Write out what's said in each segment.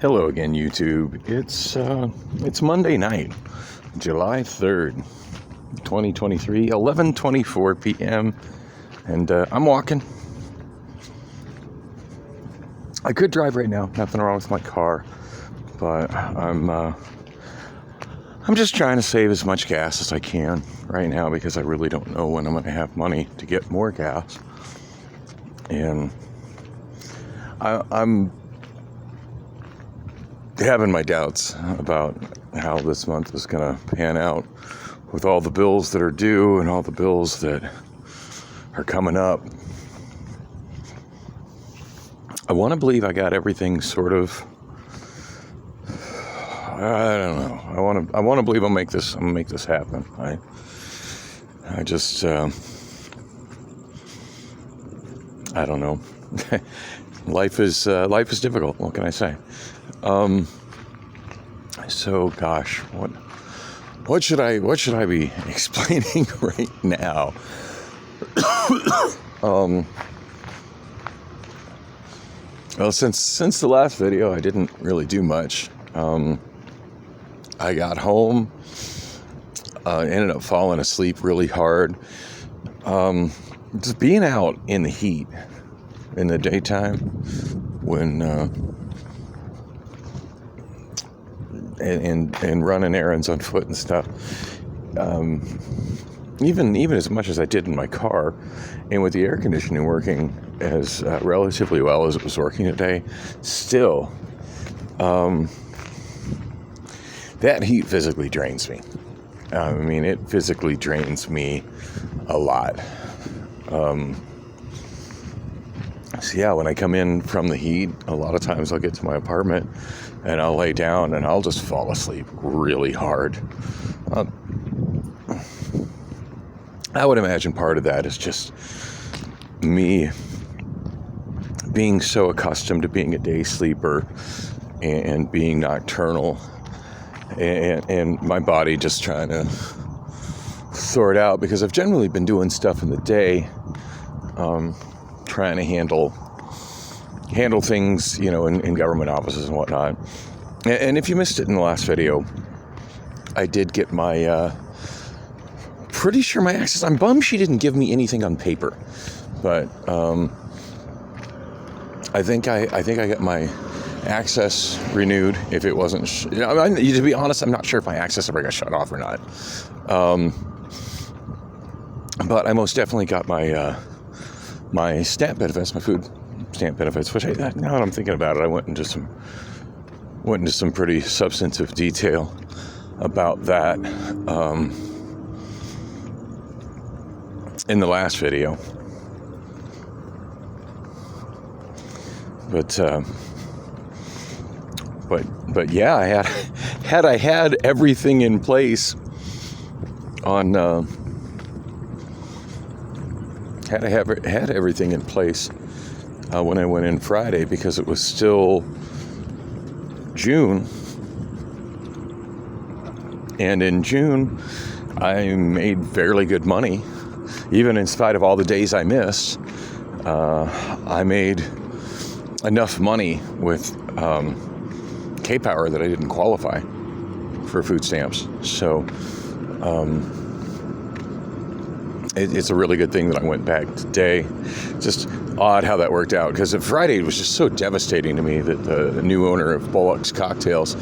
Hello again, YouTube. It's Monday night, July 3rd, 2023, 11:24 p.m. and I'm walking. I could drive right now, nothing wrong with my car, but I'm just trying to save as much gas as I can right now because I really don't know when I'm going to have money to get more gas. And I'm having my doubts about how this month is going to pan out with all the bills that are due and all the bills that are coming up. I want to believe I got everything sort of, I don't know. I want to believe I'm gonna make this happen. I just I don't know. Life is difficult. What can I say? So gosh, what should I be explaining right now? Well, since the last video, I didn't really do much. I got home, ended up falling asleep really hard. Just being out in the heat in the daytime when and running errands on foot and stuff. Even as much as I did in my car, and with the air conditioning working as relatively well as it was working today, still, that heat physically drains me. I mean, it physically drains me a lot. So yeah, when I come in from the heat, a lot of times I'll get to my apartment and I'll lay down and I'll just fall asleep really hard. I would imagine part of that is just me being so accustomed to being a day sleeper and being nocturnal, and my body just trying to sort out, because I've generally been doing stuff in the day, trying to handle things, in government offices and whatnot. And if you missed it in the last video, I did get my, pretty sure my access. I'm bummed she didn't give me anything on paper, but I think I got my access renewed. If it wasn't, to be honest, I'm not sure if my access ever got shut off or not. But I most definitely got my my stamp benefits, my food stamp benefits. Which now that I'm thinking about it, I went into some pretty substantive detail about that in the last video. But yeah, I had everything in place on had everything in place when I went in Friday, because it was still June, and in June I made fairly good money, even in spite of all the days I missed. I made enough money with K-Power that I didn't qualify for food stamps. So it's a really good thing that I went back today. Just odd how that worked out, because Friday was just so devastating to me that the new owner of Bullock's Cocktails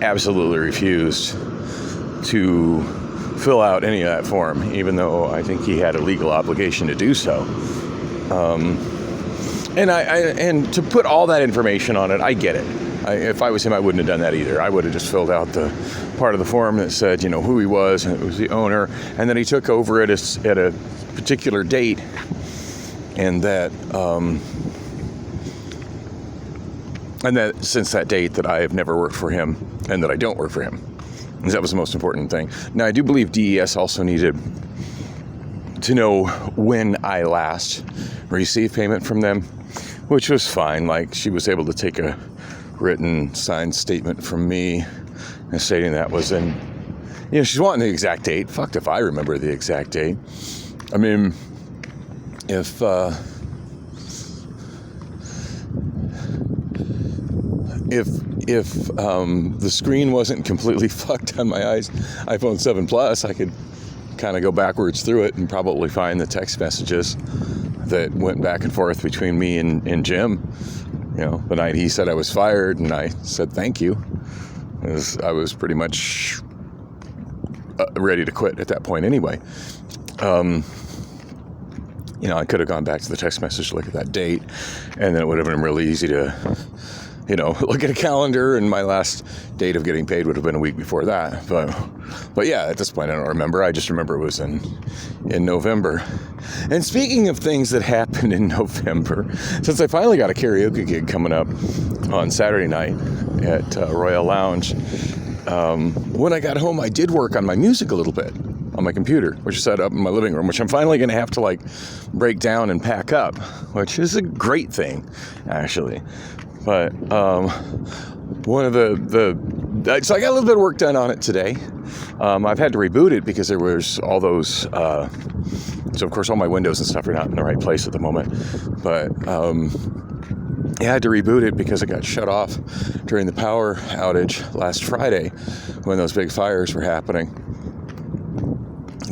absolutely refused to fill out any of that form, even though I think he had a legal obligation to do so. And to put all that information on it, I get it. If I was him, I wouldn't have done that either. I would have just filled out the part of the form that said, who he was, and it was the owner, and then he took over at a particular date, and that since that date that I have never worked for him, and that I don't work for him. And that was the most important thing. Now, I do believe DES also needed to know when I last received payment from them, which was fine. Like, she was able to take a written signed statement from me and stating that was in, she's wanting the exact date. Fucked if I remember the exact date. I mean, if if the screen wasn't completely fucked on my iPhone 7 Plus, I could kind of go backwards through it and probably find the text messages that went back and forth between me and Jim. The night he said I was fired and I said thank you. I was pretty much ready to quit at that point anyway. I could have gone back to the text message to look at that date, and then it would have been really easy to, look at a calendar, and my last date of getting paid would have been a week before that. But yeah, at this point I don't remember. I just remember it was in November. And speaking of things that happened in November, since I finally got a karaoke gig coming up on Saturday night at Royal Lounge, when I got home I did work on my music a little bit on my computer, which is set up in my living room, which I'm finally going to have to break down and pack up, which is a great thing, actually. But one of so I got a little bit of work done on it today. I've had to reboot it because there was all those, so of course all my windows and stuff are not in the right place at the moment. But I had to reboot it because it got shut off during the power outage last Friday when those big fires were happening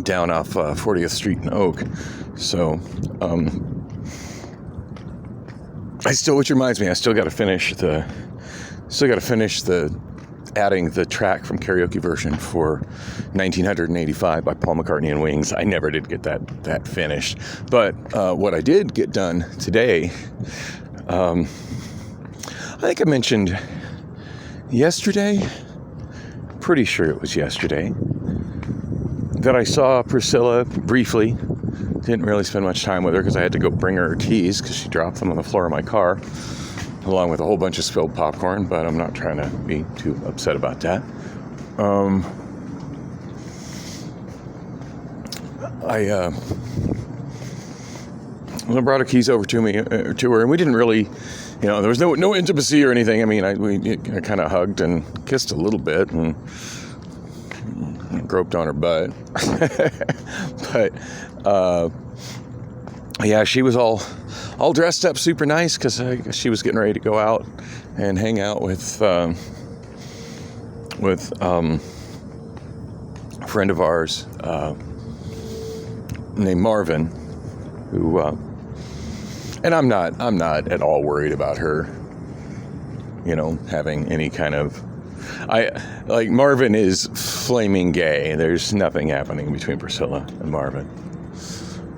down off 40th Street in Oak. So, which reminds me, I still got to finish adding the track from karaoke version for 1985 by Paul McCartney and Wings. I never did get that finished. But what I did get done today, I think I mentioned yesterday, pretty sure it was yesterday, that I saw Priscilla briefly. Didn't really spend much time with her because I had to go bring her keys because she dropped them on the floor of my car, along with a whole bunch of spilled popcorn, but I'm not trying to be too upset about that. I brought her keys over to her, and we didn't really, there was no intimacy or anything. I mean, we kind of hugged and kissed a little bit and groped on her butt. But yeah, she was all dressed up super nice because I guess she was getting ready to go out and hang out with a friend of ours named Marvin, who and I'm not at all worried about her having any kind of, Marvin is flaming gay. There's nothing happening between Priscilla and Marvin.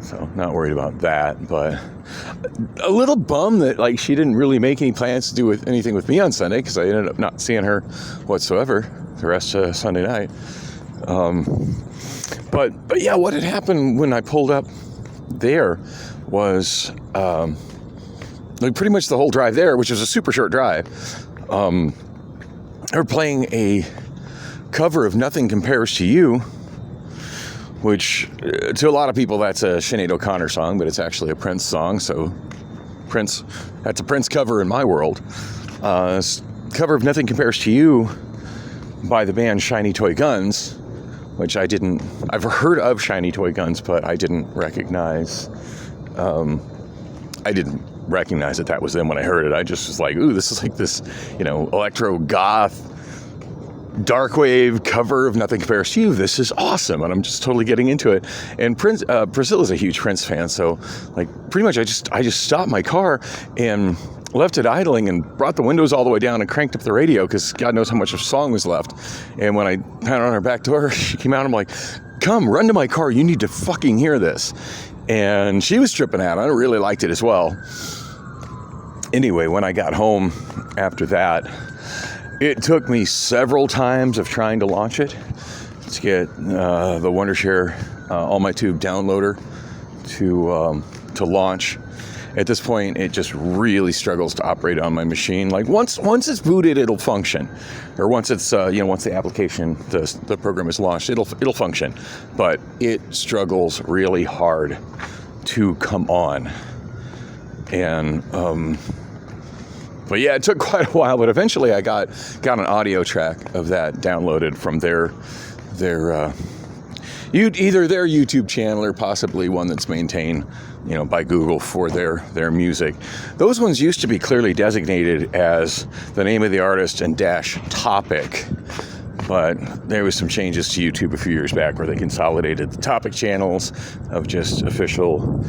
So not worried about that, but a little bummed that she didn't really make any plans to do anything with me on Sunday, because I ended up not seeing her whatsoever the rest of Sunday night. But yeah, what had happened when I pulled up there was pretty much the whole drive there, which was a super short drive. They were playing a cover of Nothing Compares to You, which to a lot of people that's a Sinead O'Connor song, but it's actually a Prince song. So that's a Prince cover in my world. Cover of Nothing Compares to You by the band Shiny Toy Guns, which I've heard of Shiny Toy Guns, but I didn't recognize that was them when I heard it. I just was like, ooh, this is this, electro goth dark wave cover of Nothing Compares to You. This is awesome, and I'm just totally getting into it. And Priscilla's a huge Prince fan, so pretty much I just stopped my car and left it idling and brought the windows all the way down and cranked up the radio because God knows how much of the song was left. And when I pounded on her back door, she came out. I'm like, come, run to my car. You need to fucking hear this. And she was tripping out. I really liked it as well. Anyway, when I got home after that, it took me several times of trying to launch it to get the Wondershare All My Tube downloader to launch. At this point, it just really struggles to operate on my machine. Once it's booted, it'll function, or once it's once the application, the program is launched, it'll function. But it struggles really hard to come on, and but yeah, it took quite a while. But eventually, I got an audio track of that downloaded from their either their YouTube channel or possibly one that's maintained, by Google for their music. Those ones used to be clearly designated as the name of the artist and --topic. But there was some changes to YouTube a few years back where they consolidated the topic channels of just official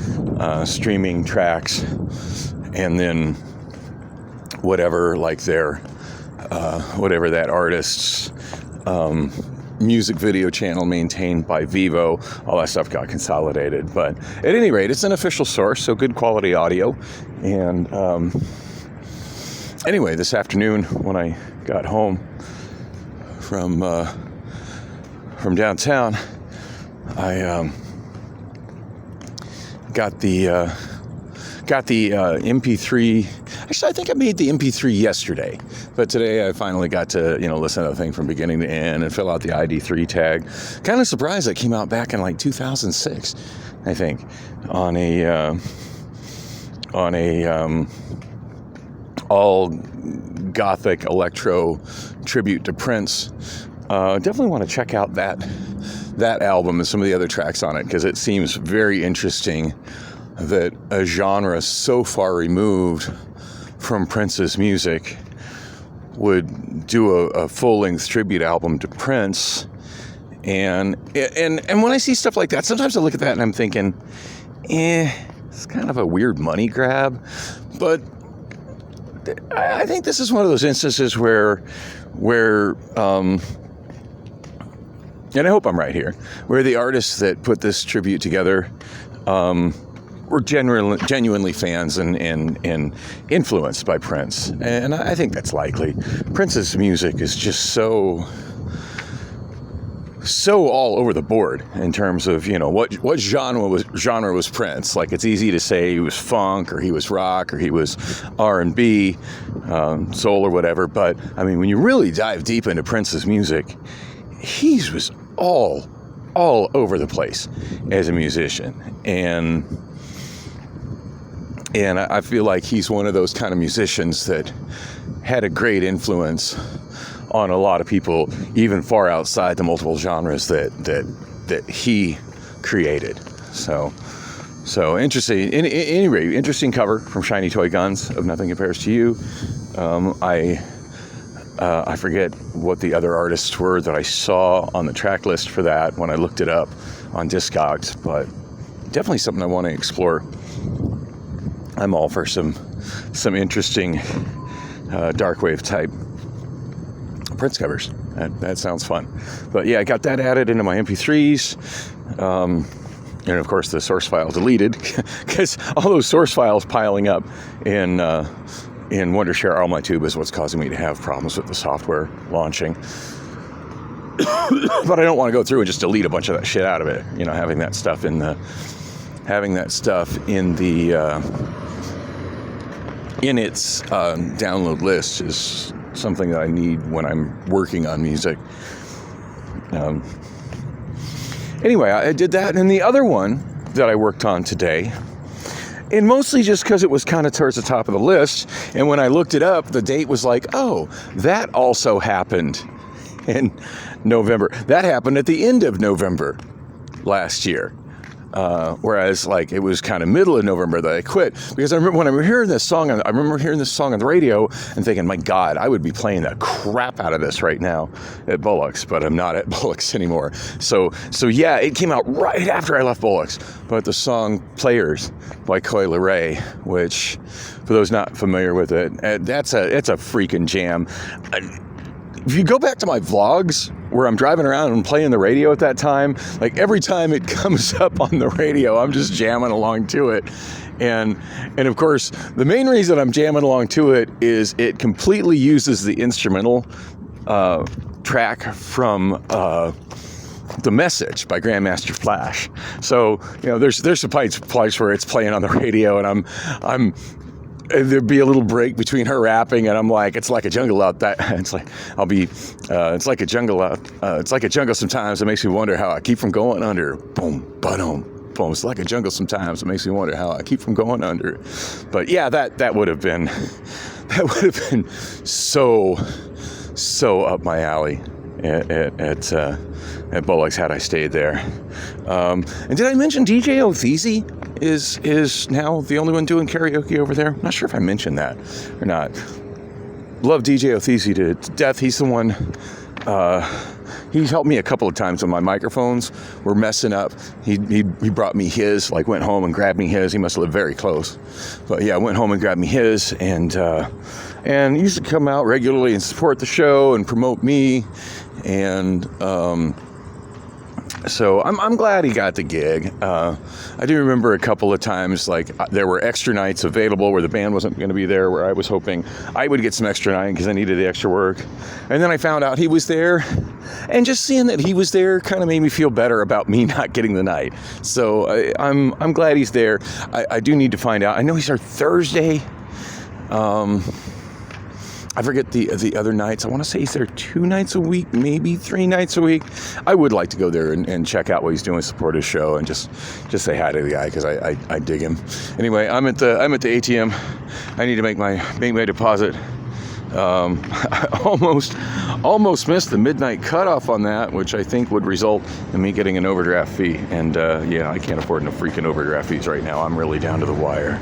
streaming tracks, and then whatever that artist's music video channel maintained by Vivo, all that stuff got consolidated. But at any rate, it's an official source, so good quality audio. And anyway, this afternoon when I got home from downtown, I got the MP3. Actually, I think I made the MP3 yesterday, but today I finally got to listen to the thing from beginning to end and fill out the ID3 tag. Kind of surprised it came out back in like 2006, I think, on a all gothic electro tribute to Prince. Definitely want to check out that album and some of the other tracks on it, because it seems very interesting that a genre so far removed from Prince's music would do a full-length tribute album to Prince. And when I see stuff like that, sometimes I look at that and I'm thinking, it's kind of a weird money grab. But I think this is one of those instances where and I hope I'm right here, where the artists that put this tribute together were genuinely fans and influenced by Prince. And I think that's likely. Prince's music is just so all over the board in terms of, what genre was Prince. Like, it's easy to say he was funk, or he was rock, or he was R&B, soul, or whatever. But I mean, when you really dive deep into Prince's music, he was all over the place as a musician. And I feel like he's one of those kind of musicians that had a great influence on a lot of people, even far outside the multiple genres that he created. So interesting. Anyway, interesting cover from Shiny Toy Guns of Nothing Compares to You. I forget what the other artists were that I saw on the track list for that when I looked it up on Discogs, but definitely something I want to explore. I'm all for some interesting dark wave type Prince covers. That sounds fun. But yeah, I got that added into my MP3s. And of course the source file deleted, because all those source files piling up in Wondershare All My Tube is what's causing me to have problems with the software launching. But I don't want to go through and just delete a bunch of that shit out of it. Having that stuff in the in its download list is something that I need when I'm working on music. Anyway, I did that. And the other one that I worked on today, and mostly just because it was kind of towards the top of the list, and when I looked it up, the date was like, oh, that also happened in November. That happened at the end of November last year. Whereas, like, it was kind of middle of November that I quit, because I remember when I remember hearing this song on the radio and thinking, my God, I would be playing the crap out of this right now at Bullock's, but I'm not at Bullock's anymore. So yeah, it came out right after I left Bullock's. But the song "Players" by Coi Leray, which, for those not familiar with it, it's a freaking jam. If you go back to my vlogs where I'm driving around and playing the radio at that time, like every time it comes up on the radio, I'm just jamming along to it. And of course, the main reason I'm jamming along to it is it completely uses the instrumental track from The Message by Grandmaster Flash. So, there's some parts where it's playing on the radio, and there'd be a little break between her rapping, and I'm like, it's like a jungle out there. It's like, it's like a jungle out. It's like a jungle sometimes. It makes me wonder how I keep from going under. Boom, ba-dum, boom. It's like a jungle sometimes. It makes me wonder how I keep from going under. But yeah, that would have been so up my alley at at Bullocks had I stayed there. And did I mention DJ Othisi is now the only one doing karaoke over there? I'm not sure if I mentioned that or not. Love DJ Othisi to death. He's the one. He helped me a couple of times when my microphones were messing up. He brought me his, like went home and grabbed me his. He must live very close. But yeah, went home and grabbed me his, and he used to come out regularly and support the show and promote me. And so I'm glad he got the gig. I do remember a couple of times, like, there were extra nights available where the band wasn't going to be there, where I was hoping I would get some extra night because I needed the extra work. And then I found out he was there, and just seeing that he was there kind of made me feel better about me not getting the night. So I'm glad he's there. I do need to find out. I know he's there Thursday. I forget the other nights. I want to say he's there 2 nights a week, maybe 3 nights a week. I would like to go there and check out what he's doing, support his show, and just say hi to the guy because I dig him. Anyway, I'm at the ATM. I need to make my deposit. I almost missed the midnight cutoff on that, which I think would result in me getting an overdraft fee. And yeah, I can't afford no freaking overdraft fees right now. I'm really down to the wire.